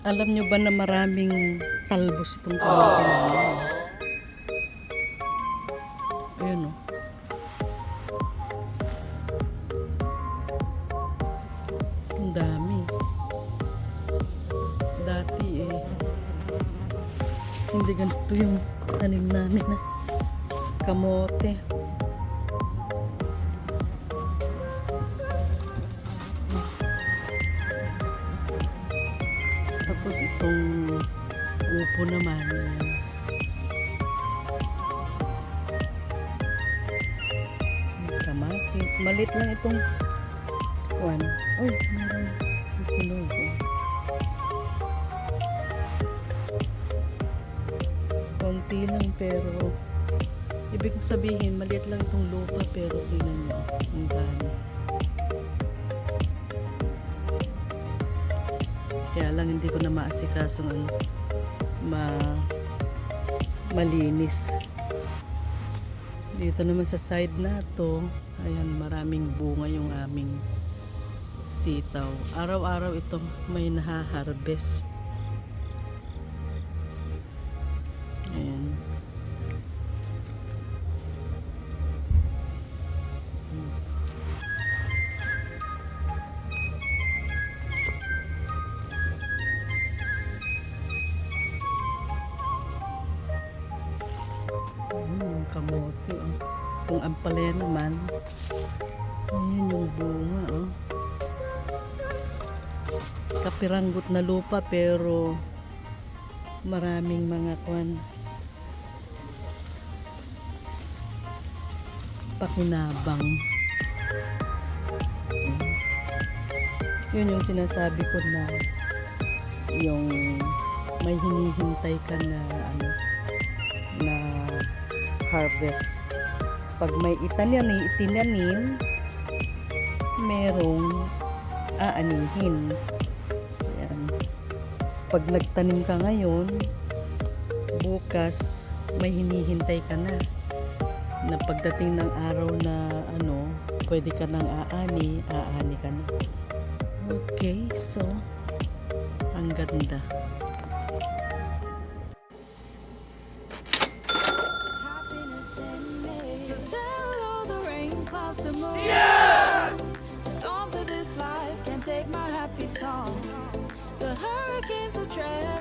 Alam nyo ba na maraming talbos itong kamote namin? Ayun o. Ang dami. Dati hindi ganito yung tanim namin na kamote. Tapos itong upo naman. Kamatis. Malit lang itong one. Uy, meron. Ikunog. Konti lang pero ibig kong sabihin, maliit lang itong lupa pero tingnan nyo. Ang dami. Kaya lang hindi ko na maasikaso malinis. Dito naman sa side na to, ayan, maraming bunga yung aming sitaw. Araw-araw ito may naha-harvest. Ayan. Kamote kung ampalaya naman, ayan yung bunga kapiranggot na lupa pero maraming mga pakinabang. Yun yung sinasabi ko na yung may hinihintay ka na na harvest. Pag may itinanim, merong aanihin. Ayan. Pag nagtanim ka ngayon, bukas may hinihintay ka na pagdating ng araw na pwede ka nang aani ka na. Okay, so ang ganda. Yes! The storms of this life can't take my happy song. The hurricanes will tread